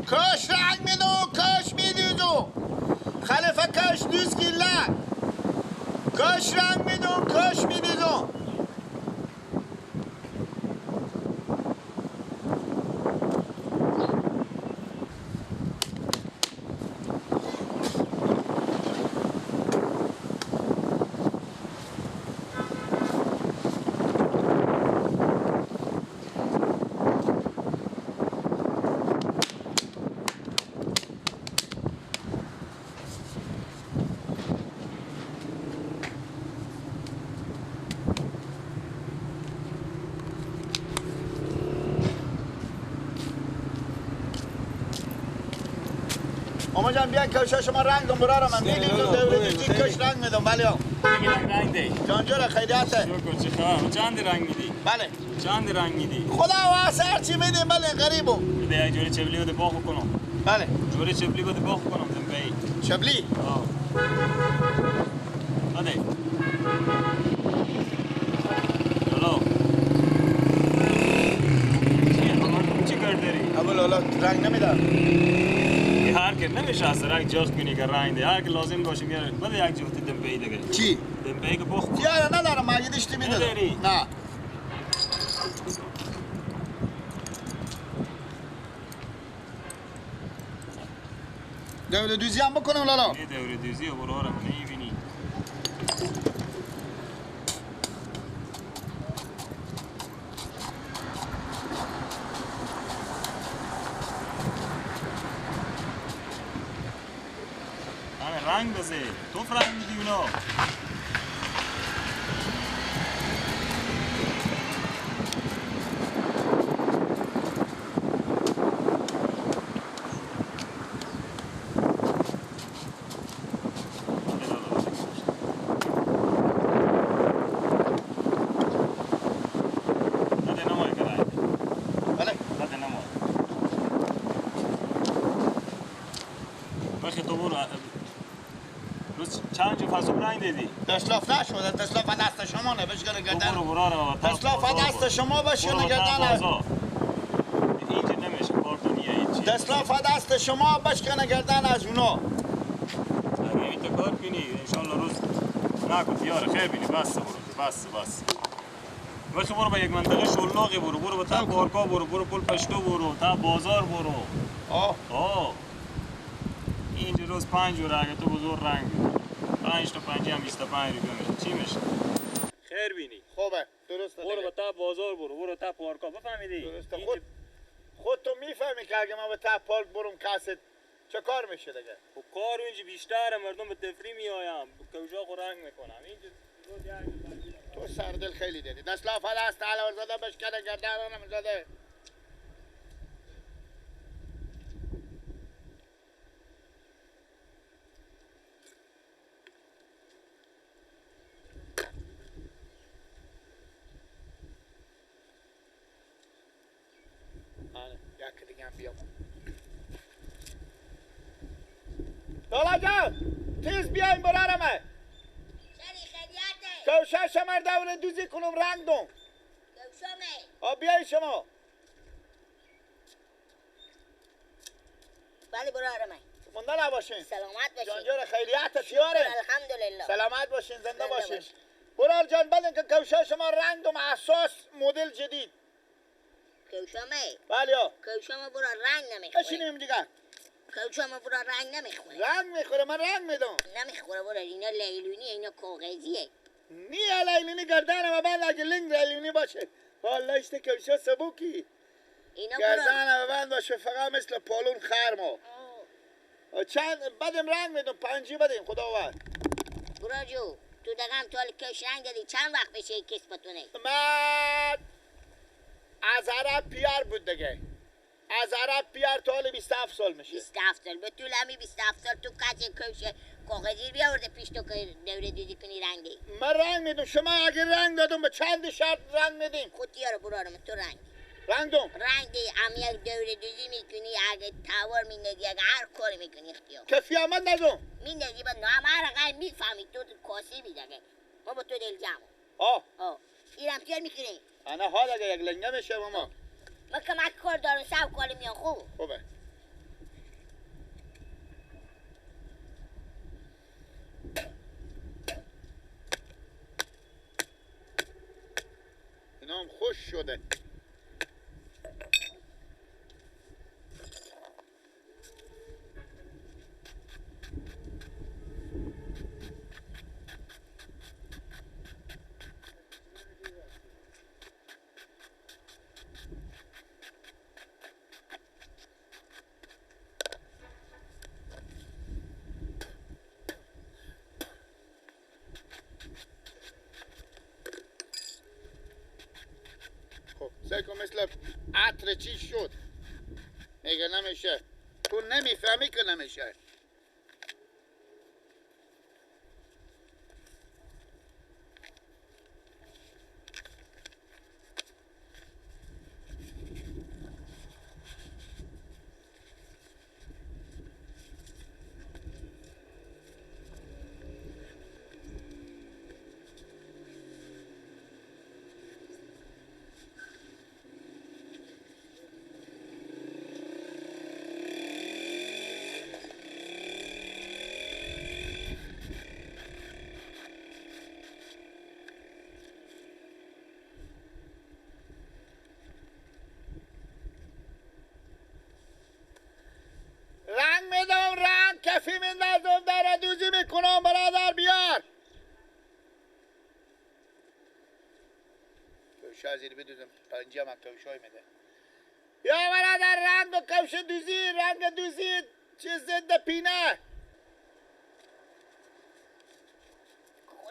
کاش رنگ میدون کاش میدیدون خلیفه کاش دوست گیله کاش رنگ میدون کاش میدیدون اما جان بیاین کاش شما رنگ دون برارم من میدیم تو دوره دیدی کاش رنگ میدم بله ها رنگ دی جانجور خیلیاته شکر چه خواهم چند رنگ میدی؟ بله چند رنگ میدی؟ خدا واسه هرچی میدیم بله غریبو بده یک جوری چبلی بده باخو کنم بله جوری چبلی بده باخو کنم دنبی چبلی آه بده لولو چی کار داری؟ اول لالا رنگ نمیدم هر که نمیشه از رنگ جفت کنی که رنگ ده هر که لازم باشه میاره بده یک جفت دنبی دیگه چی؟ دنبی که باخو یاره ندارم مگه دشتی میدم نداری؟ نه دوله دوزی هم بکنم لالا نه دوره دوزی و برو آرم نیبینی همه رنگ بزه تو رنگ میدی اونا چند جو فصل رنگ دیدی؟ تسلاف نشده تسلاف دست شما نه بشکنه گردن برو برو تسلاف دست شما بشکنه گردن اینجا نمیشه کارتونیه هیچی تسلاف دست شما بشکنه گردن از اونا اگه این تو کار کنی انشالله روز نکن دیاره خیر بینی بس وقتی برو به یک منطقه شلوغی برو به تا پارکا برو پل پشتو برو تا بازار برو آه اینجا روز 5 جوره اگه تو بزرگ رنگ 5 تا 5 هم 25 روپیه میشه چی میشه خیر بینی خوبه درسته برو به تا بازار برو تا پارکا بفهمیدی درسته خود تو میفهمی که اگه من به تا پارک برم کست چه کار میشه دیگه خب کار اینجا بیشتره مردم به تفریح میایم کجا خو رنگ میکنم اینجا تو سردل خیلی دیدی دستلاف هست علاوه زده بشکنه گردن نمیزده یک دیگه هم بیام دولا جان تیز بیایم برارمه کوشه شمر دوره دوزی کنم رنگ دوم کوشمه بیایی شما بله برارمه منده نباشین سلامت باشین جانجور خیلیت تیاره الحمدلله سلامت باشین زنده باشین برار جان بدن که کوشه شما رنگ دوم اساس مدل جدید کوشمه بله ها کوشمه برا رنگ نمیخوره بشینیم دیگه کوشمه برا رنگ نمیخوره رنگ میخوره من رنگ میدم نمیخوره برا اینا لیلونی اینا کاغذیه نی لیلونی گردن و بند اگه لنگ لیلونی باشه والا اشته کوشه سبوکی اینا گردن و بند باشه فقط مثل پالون خرما چند بدم رنگ میدم 5 بدیم خداوند برا جو تو دقم تال کش رنگ دادی چند وقت بشه کسبتونه من از عرب پیار بود دیگه از عرب پیار تا حالا 27 سال میشه 27 سال به طول همی 27 سال تو کسی کش کاغذی بیاورده پیش تو که دوره دیدی کنی رنگی من رنگ میدم شما اگه رنگ دادم به چند شرط رنگ میدیم خود یارو برارم تو رنگ دوم رنگ دی امی یک دوره دوزی میکنی اگه تاور میندازی اگه هر کاری میکنی اختیار کفی آمد ندم میندازی با نام هر اقل میفهمی تو کاسی بیدگه ما با تو دل جمع ایرم پیار میکنی انا حال اگه یک لنگه میشه ماما ما کمک کار دارم سب کاری میان خوبه اینام خوش شده. خب سکو مثل عطر چی شد؟ میگه نمیشه. تو نمیفهمی که نمیشه. رنگ میدم رنگ کفی میندازم در دوزی میکنم برادر بیار. کوشا زیر بدوزم پنجه من کوشای میده. یا برادر رنگ و کوش دوزی رنگ دوزی چیز زنده پینه.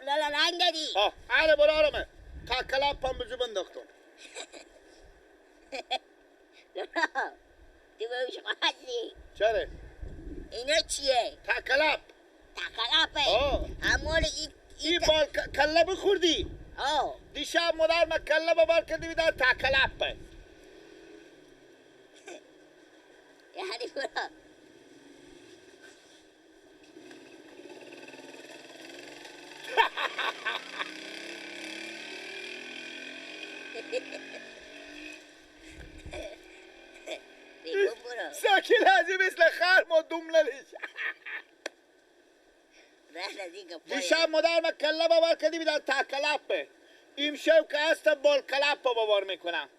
لالا رنگ دادی. ها حالا برارمه تا کلاب پام بزو بنداختم. لالا تو بهش خواهدی. چرا؟ اینا چیه؟ تا کلاب. تقلبه. آه. همون ای بال کلب خوردی؟ آه. دیشب مادر ما کلب بار کردی بیدار تا کلب. یعنی برا. بگو برو. ساکل هزی مثل خر ما دومللیش. رهل از این گپای. دیشب مادر ما کلب بار کردی بیدار تا کلب. این شب که هست بال کلب بار میکنم.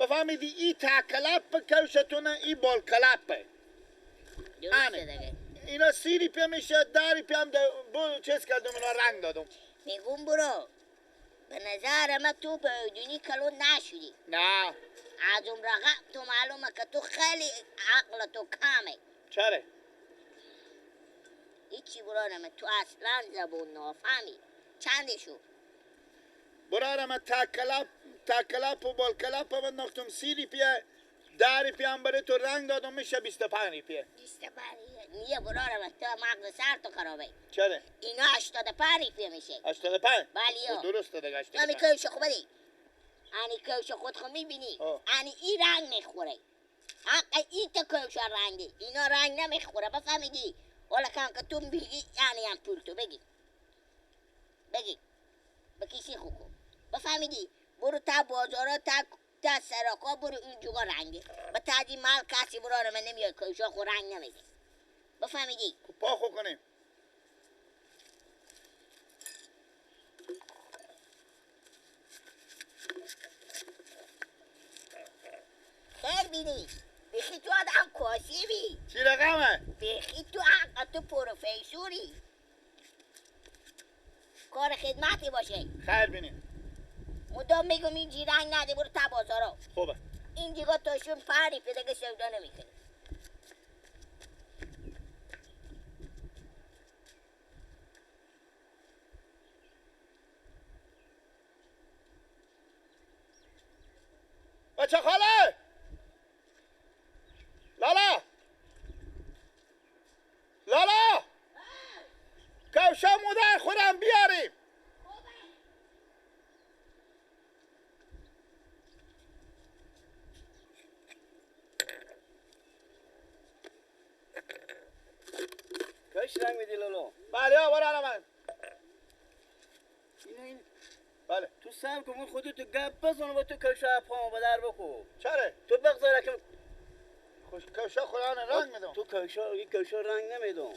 بفهمیدی ای تا کلب کوشتونه ای بال کلب. درسته دیگه. اینا 30 روپیه میشه 10 روپیه هم چیز کردم اینا رنگ دادم. میگم برو. به نظر من تو بدونی کلون نشدی. نه از اون رقم تو معلومه که تو خیلی عقل تو کمه. چرا؟ هیچی برانم تو اصلا زبون نافهمی. چندشو؟ برارم تا کلپ و بال کلپ بنداختم 30 روپیه 10 روپیه هم برای تو رنگ دادم میشه 25 روپیه. 25 نیه برارم تو مغز سر تو خرابه. چرا؟ اینا 85 روپیه میشه. 85 بله درسته دیگه نمی 85 کوش خود بدی. انی کوش خود خود میبینی. آه. انی این رنگ میخوره. حق این تا کوش رنگی. اینا رنگ نمیخوره بفهمیدی. ولی کن که تو بگی یعنی هم پول تو بگی. به کسی خوکو. بفهمیدی برو تا بازارا تا سراکا برو اینجوگا رنگه. به تازی مال کسی برارم نمیاد کوشا خو رنگ نمیده. بفهمیدی؟ پا خو کنیم. خیر بینی بخی تو آدم کاسیبی. چی رقمه؟ بخی تو حقا تو پروفیسوری. کار خدمتی باشه. خیر بینیم. مدام میگم اینجی رنگ نده برو تا بازارا. خوبه. اینجیگا تاشون پری پیدگه سودا نمیکنه. بچه خاله لالا لالا کوشا مادر خودم بیاریم. کاش رنگ میدی لالا. بله برای من. این بله تو سر کن خودتو گپ بزن و تو کاشا پامو به در بکو. چرا؟ تو بگذاره که کوشا خودم رنگ میدم. تو کاشا رنگ نمیدم.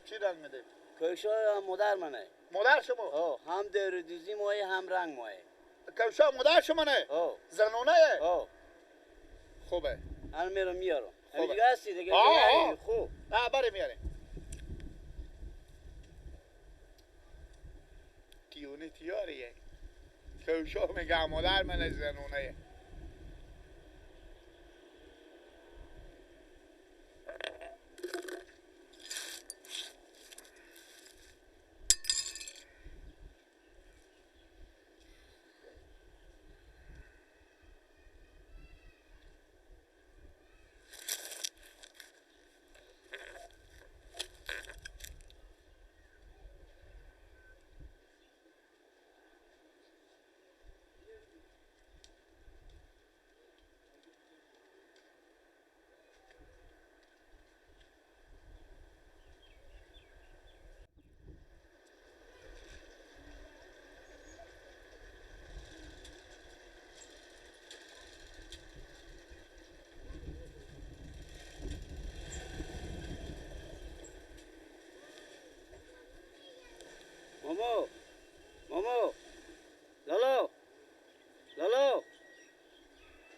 چی رنگ میده؟ کاشا مادر منه. مادر شما؟ هم در دیزی مایه هم رنگ مایه. کوشا مادر شما نه آه زنونه آه خوبه الان میرم میارم خوبه. دیگه هستی دیگه آه. خوب بره میاره دیونه تیاریه کوشا میگه مادر من زنونه ماما لالا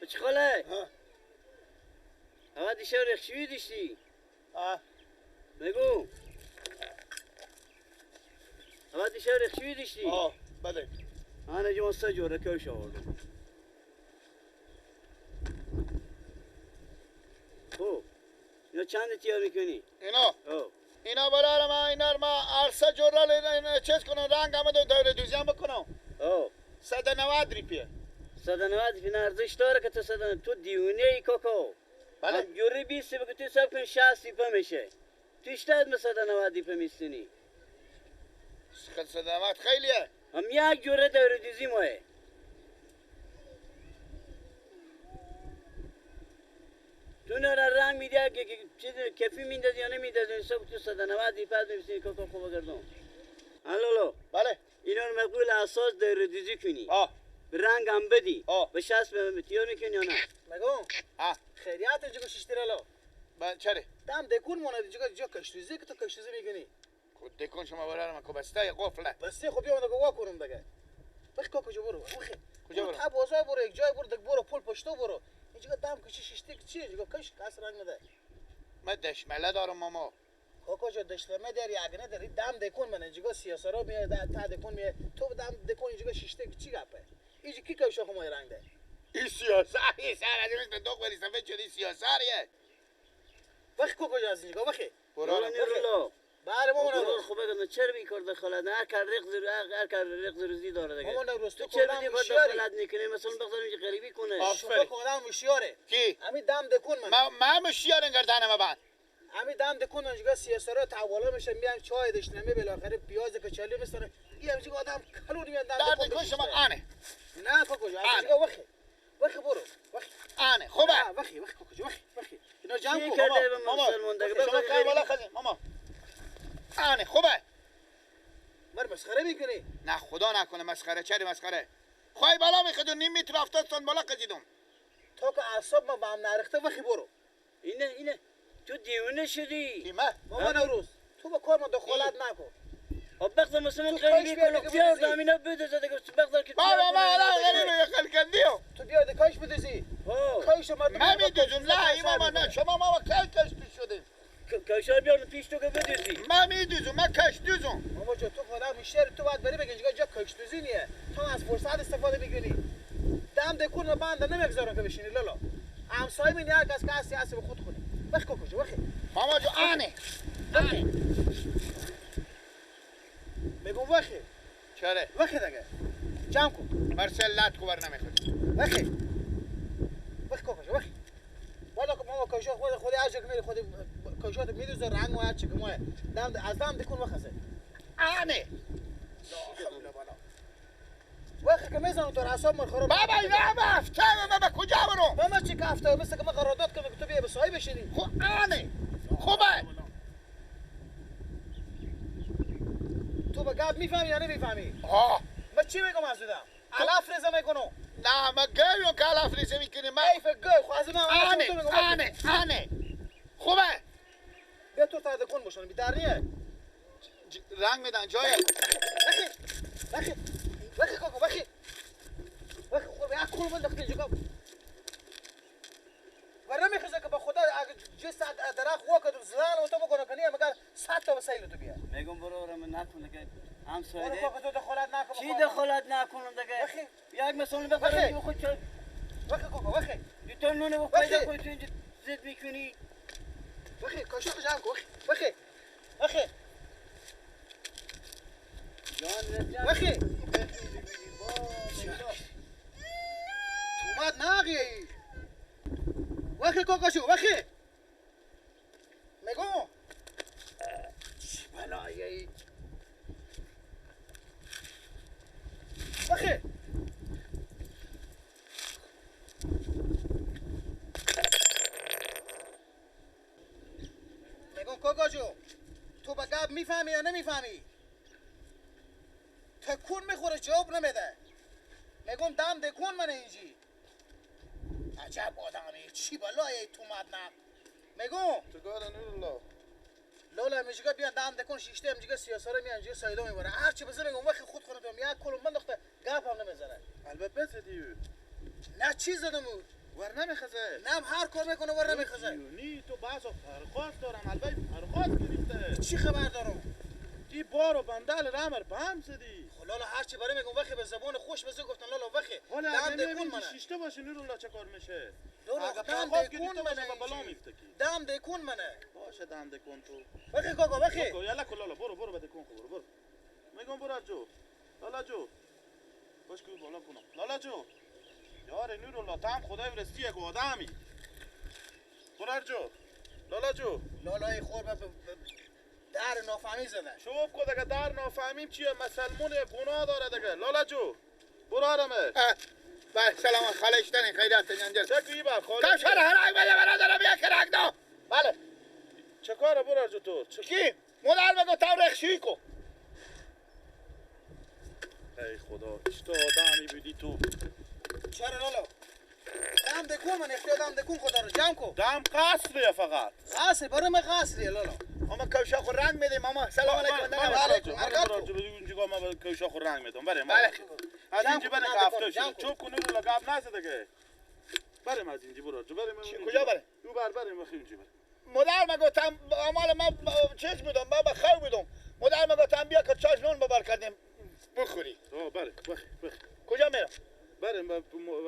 بچه خاله اما دیشب رخشویی داشتی بگو اما دیشب رخشویی داشتی بله انا جمع 3 جوره کوش آوردم خوب اینا چند تیار میکنی؟ اینا برای ما عرصه جورال چیز کنم رنگ همه دور دوزیم بکنم 190 ریپیه 190 فینا ارزش داره که تو دیونه ای کوکو بله هم جوری 20 بگو تو سب کن 60 ریپه میشه تو اشتاد ما 190 ریپه میستونی 190 خیلیه هم یک جوره دور دوزی ماه تو نارا رنگ میده که چیز کفی میندازی یا نمیندازی حساب تو 190 ریپه میستونی کوکو خوب گردم الو بله اینا رو مقبول اساس دور دوزی کنی به رنگ هم بدی به 60 به تیار میکنی یا نه مگو خیریات اینجا ششترالو چره دام دکون مونه اینجا کشتوزی که تو کشتوزی میکنی خود دکون شما برای من کوبسته قفله بس خب بیا مگو وا کنم دیگه بخ کجا برو کجا برو تا بازار برو یک جای برو دک برو پول پشتو برو اینجا دام کشی ششتی چی اینجا کش کس رنگ نده من دشمله دارم ماما کجا دشمله داری اگه نداری دام دکون من اینجا سیاسرا میاد تا دکون میاد تو دام دکون اینجا ششتی چی گپه اینجا کی کشو خو رنگ ده این سیاسری سر از این دو بری سفید شدی سیاسریه وقت کجا از اینجا وقت برو بله مامان برو خوب بگم چرا بی کار دخالت نه کار رق زروزی داره دیگه مامان روز تو چرا بی کار دخالت نکنی مثلا بخوام اینجا غریبی کنه شما کدام مشیاره کی امی دام دکون من مشیار گردن ما بعد امی دام دکون اینجا سیاسرا تحولا میشه میام چای دشنمه بالاخره پیاز کچلی میسره این اینجا آدم کلونی میاد دام دکون شما آنه نه کجا اینجا وقت برو وقت آنه خوبه وقت کجا وقت اینا جمع کو ماما شما کار بالا خزین ماما آنه خوبه مر مسخره میکنی نه خدا نکنه مسخره چری مسخره خواهی بالا میخدون نیم متر افتادستان بالا خزیدم تو که اعصاب ما با هم نرخته وقتی برو اینه تو دیونه شدی کیمه ماما نوروز تو با کار ما دخالت نکن بخدا مثلا غریبی کنه پیاز دامینا بده زده که بخدا که بابا ما الان غریبه خلکندیو تو بیا دکاش بدزی کاش ما من میدوزم نه این ماما نه شما ما کش شدیم کاشار بیان پیش تو که بدزی من میدوزم من کش دوزم ماما جو تو خدا میشر تو باید بری بگی اینجا کش دوزی نیه تو از فرصت استفاده میکنی دم دکون ما بنده نمیگذارم که بشینی لالا همسایه می نیاز کس کسی هست به خود خونی وقت کجا وقت ماما جو آنه بگو وقت چره وقت دیگه جمع کن مرسلت کو بر نمیخواد وقت کجا وقت والا که ماما کجا خودی هر جا که میری خودی کجا میدوزه رنگ و هر چی که ماه از دم دکون وقت آنه وقت که میزنم تو حساب من خراب بابا اینا هفته من کجا برم ماما چی که هفته مثل که من قرارداد کنم که تو بیا به صاحب بشینی خو آنه خوبه تو به گپ میفهمی یا نمیفهمی من چی میگم از دودم علف ریزه میکنم نه ما گویم که علف ریزه میکنی من ایف گوی خواه من آنه خوبه بیا تو تا دکون باشن بیدار نیه رنگ میدن جای وقی کوکو وقی کول بنداختی اینجا و نمیخوزه که به خدا اگه جست درخت واکد و زلال و تو بکنه کنی مگر 100 تا وسایل تو بیار میگم برو من نکنه که همسایه برو که تو دخالت نکن چی دخالت نکنم دیگه وخی یک مثال بخورم خود چه وخی کوکو وخی تو نونه و پیدا کنی تو اینجا زد میکنی وخی کاشق جمع کن وخی وخی جان وخی تومد ناقی وخی کوکاشو وخی میگو چی بلایی وخی میگم کوکاشو تو به گپ میفهمی یا نمیفهمی تکون میخوره جواب نمیده میگم دم دکون من اینجی عجب آدمی چی بلایی تو مدنم میگم چکار نور لولا میجگه بیان دم دکون شیشته میجگه سیاساره میان جیگه سایدو میبره هرچی بزه میگم وقتی خود خونه دوم یک کلم بنداخته گپ هم نمیزنه البته بزدی نه چی زدم او ور نمیخزه نم هر کار میکنه ور نمیخزه نی تو بعضا فرخواست دارم البته فرخواست گرفته چی خبر دارم دی بارو بندل رامر بهم زدی لالا هرچی برای میگم وقتی به زبان خوش بزه گفتن لالا وقتی حالا دم اگه دکون نمیدی منه شیشته باشه نور چه کار میشه لالا اگه دم فرخواست دکون گرفته باشه منه به بلا اینجی. میفته کی دم دکون منه باشه دم دکن تو وقتی کوکو وقتی یلا کلالا برو به دکن برو میگم برو جو لالا جو باش که بالا کنم لالا جو یار نور تام خدای ورستی یک آدمی برو جو لالا جو لالای خور به در نافهمی زده شوف کو دگه در نافهمیم چیه مسلمون گناه داره دگه لالا جو برو آرامه بله سلام خالشتنی خیرات جنجل چه بر خاله کشور هرک بده برادرم یک کرک دو بله چه کاره برو جو تو کی مدار بگو تاو رخشی کو ای خدا چه آدمی بودی تو چرا لالو دم دکون من اختیار دم دکون خدا رو جمع کو دم قصریه فقط قاصر برای من قاصریه لالو اما کوشاخ رنگ میدیم ماما سلام علیکم علیکم. برو جو اینجا ما کوشاخ رنگ میدم بره بله از اینجا بریم جمع کن، هفته جمع شد کن. چوب کنید رو لگاب نزده دیگه بریم از اینجا برو جو بریم کجا بریم؟ او بریم بخیر اینجا بریم مدار مگوتم اعمال ما چیز بودم ما بخو بودم مدار مگوتم بیا که چاش نون ببر کردیم بخوری بره بخیر کجا میرم بریم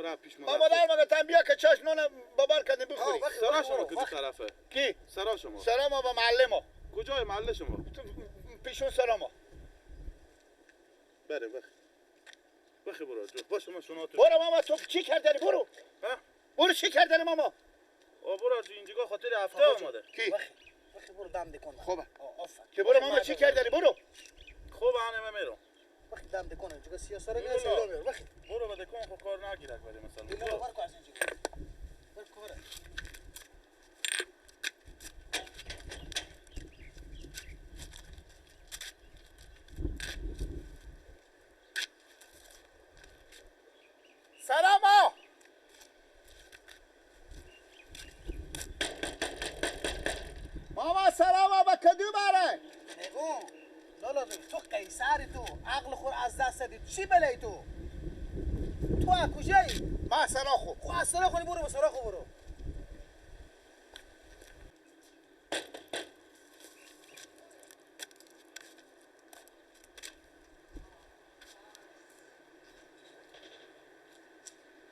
را پیش ما مدار مگوتم بیا که چاش نون ببر کردیم بخوری سرا شما کجا طرفه کی سرا شما سلام با معلم کجای محله شما پیشون سلام بریم بخیر برو جو باشه ما شما تو برو ماما تو چی کردی برو ها برو چی کردی ماما برو جو اینجا خاطر هفته اومده کی وقتی برو دم دکن خوبه آفر که برو ماما چی کردی برو خوب من میرم وقتی دم دکن اینجا سیاساره میره سلام میاره وقتی برو بده کن خب کار نگیرک بریم مثلا دیگه بر کو از اینجا بر کو بره سلام ماما سلام با کدو باره نگو لالا تو قیصری تو عقل خور از دست دادی چی بلایی تو از کجایی ما سراخو خو از سراخونی برو به سراخو برو